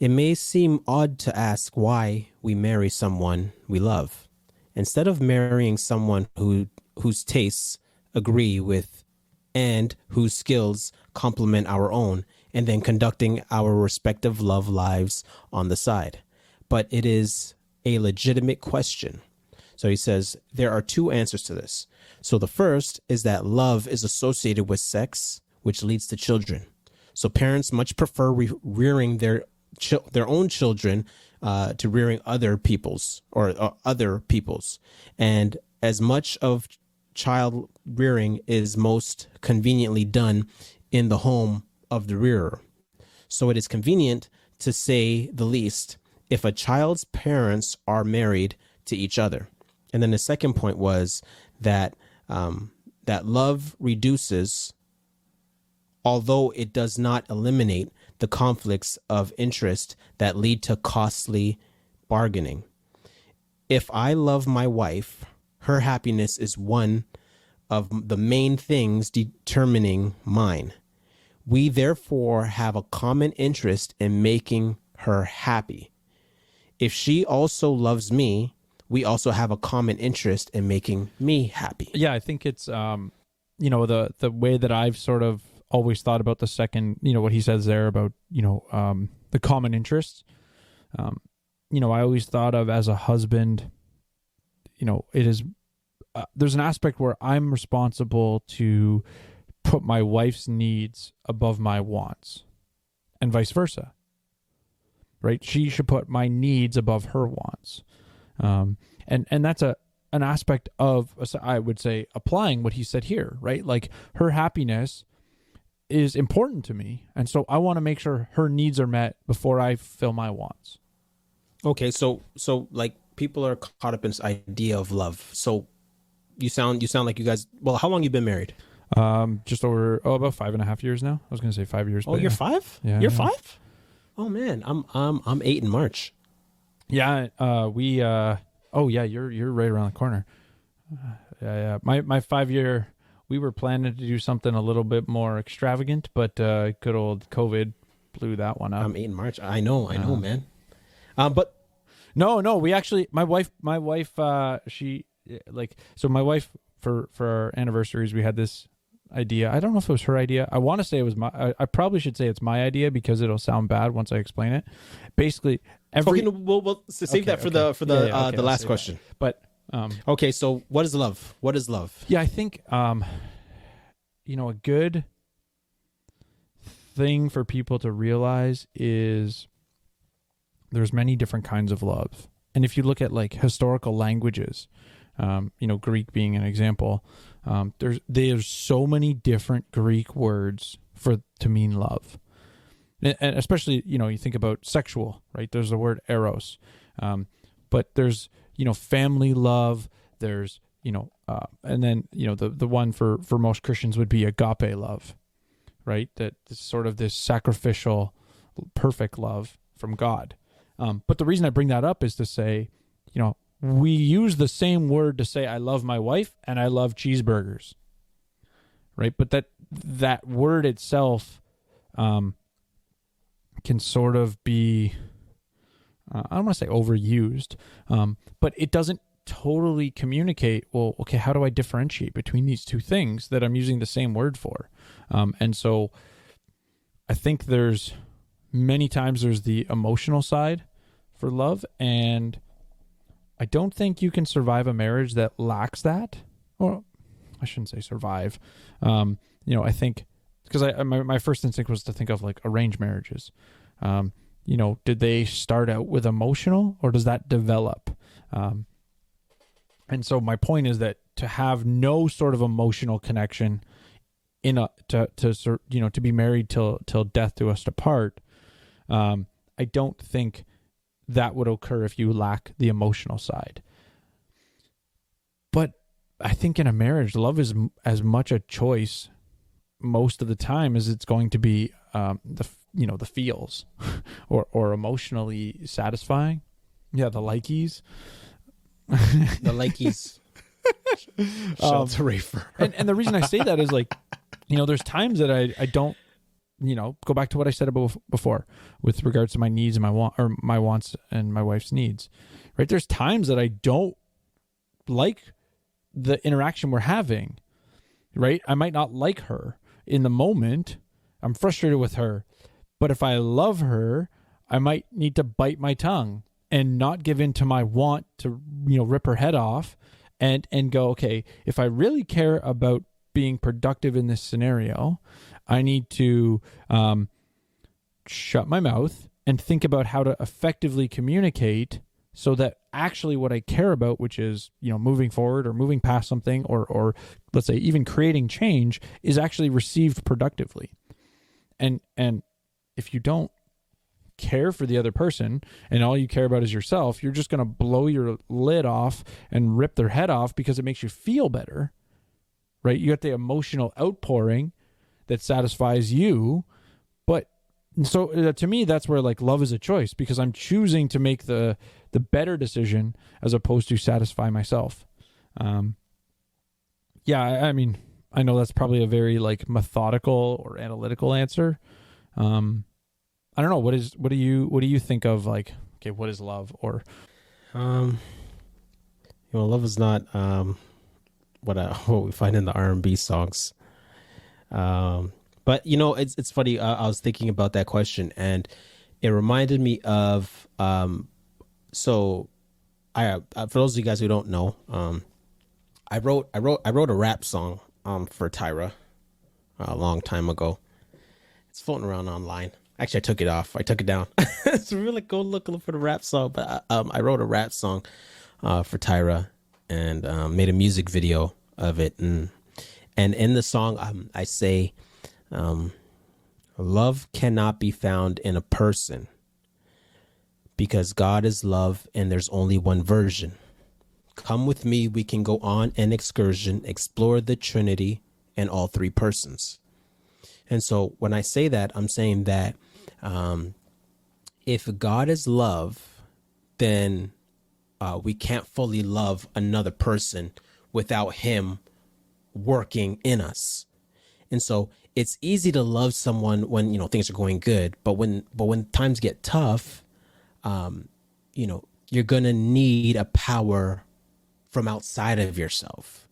It may seem odd to ask why we marry someone we love. Instead of marrying someone whose tastes agree with and whose skills complement our own, and then conducting our respective love lives on the side. But it is a legitimate question. So he says there are two answers to this. So the first is that love is associated with sex, which leads to children. So parents much prefer rearing their own children to rearing other people's or other people's. And as much of child rearing is most conveniently done in the home of the rearer. So it is convenient, to say the least, if a child's parents are married to each other. And then the second point was that that love reduces, although it does not eliminate, the conflicts of interest that lead to costly bargaining. If I love my wife, her happiness is one of the main things determining mine. We therefore have a common interest in making her happy. If she also loves me, we also have a common interest in making me happy. Yeah, I think it's, the way that I've sort of always thought about the second, what he says there about, the common interests. I always thought of as a husband, it is, there's an aspect where I'm responsible to put my wife's needs above my wants and vice versa, right? She should put my needs above her wants. And that's an aspect of, I would say, applying what he said here, right? Like her happiness is important to me. And so I want to make sure her needs are met before I fill my wants. Okay. So like people are caught up in this idea of love. So you sound like you guys, well, how long you been married? Just over, about 5.5 years now. I was going to say 5 years. Oh, you're 5? Yeah. You're 5? Oh man, I'm 8 in March. Yeah. You're right around the corner. Yeah. My 5 year, we were planning to do something a little bit more extravagant, but good old COVID blew that one up. I'm 8 in March. I know, man. But no, we actually, my wife, she like, so my wife for our anniversaries, we had this idea. I don't know if it was her idea. I want to say it was I probably should say it's my idea because it'll sound bad once I explain it. Basically, we'll save that for the last question. But okay, so what is love? What is love? Yeah, I think a good thing for people to realize is there's many different kinds of love. And if you look at like historical languages, Greek being an example, there's so many different Greek words to mean love. And especially, you think about sexual, right? There's the word eros. But there's, family love. There's, and then, the one for most Christians would be agape love, right? That is sort of this sacrificial, perfect love from God. But the reason I bring that up is to say, we use the same word to say I love my wife and I love cheeseburgers, right? But that word itself can sort of be, I don't want to say overused, but it doesn't totally communicate, well, okay, how do I differentiate between these two things that I'm using the same word for? And so I think there's many times there's the emotional side for love, and I don't think you can survive a marriage that lacks that. Well, I shouldn't say survive. I think because my first instinct was to think of like arranged marriages. Did they start out with emotional, or does that develop? And so my point is that to have no sort of emotional connection to be married till death do us apart, I don't think that would occur if you lack the emotional side. But I think in a marriage, love is as much a choice most of the time as it's going to be the feels or emotionally satisfying. Yeah, the likies. The likies. Shout out to Rafer. And the reason I say that is like, there's times that I don't go back to what I said about before with regards to my needs and my wants and my wife's needs, right? There's times that I don't like the interaction we're having, right? I might not like her in the moment. I'm frustrated with her, but if I love her, I might need to bite my tongue and not give in to my want to, rip her head off and go, okay, if I really care about being productive in this scenario, I need to shut my mouth and think about how to effectively communicate so that actually what I care about, which is, moving forward or moving past something or let's say even creating change, is actually received productively. And if you don't care for the other person and all you care about is yourself, you're just going to blow your lid off and rip their head off because it makes you feel better, right? You got the emotional outpouring that satisfies you. But so to me, that's where like love is a choice, because I'm choosing to make the better decision as opposed to satisfy myself. I mean, I know that's probably a very like methodical or analytical answer. I don't know. What do you think of, like, okay, what is love? Or love is not what we find in the R&B songs. But it's funny. I was thinking about that question, and it reminded me of so I for those of you guys who don't know, I wrote a rap song for Tyra a long time ago. It's floating around online. Actually, I took it off. I took it down. So really go look for the rap song. But I wrote a rap song for Tyra and made a music video of it. And in the song, I say, love cannot be found in a person because God is love and there's only one version. Come with me, we can go on an excursion, explore the Trinity and all three persons. And so when I say that, I'm saying that if God is love, then we can't fully love another person without him working in us. And so it's easy to love someone when, things are going good. But when times get tough, you're going to need a power from outside of yourself.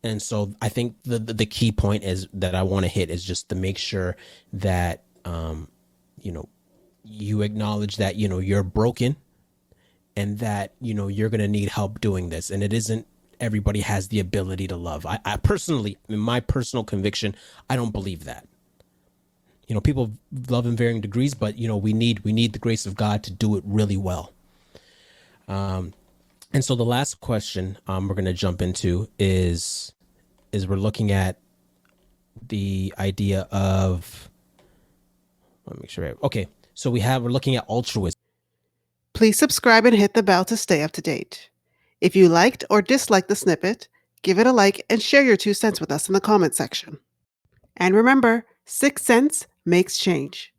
And so I think the key point is that I want to hit is just to make sure that, you acknowledge that, you're broken and that, you're going to need help doing this. And it isn't everybody has the ability to love. I personally, in my personal conviction, I don't believe that. People love in varying degrees, but, we need the grace of God to do it really well. And so the last question we're going to jump into is we're looking at the idea of, let me make sure. Okay. So we're looking at altruism. Please subscribe and hit the bell to stay up to date. If you liked or disliked the snippet, give it a like and share your 2 cents with us in the comment section. And remember, 6 cents makes change.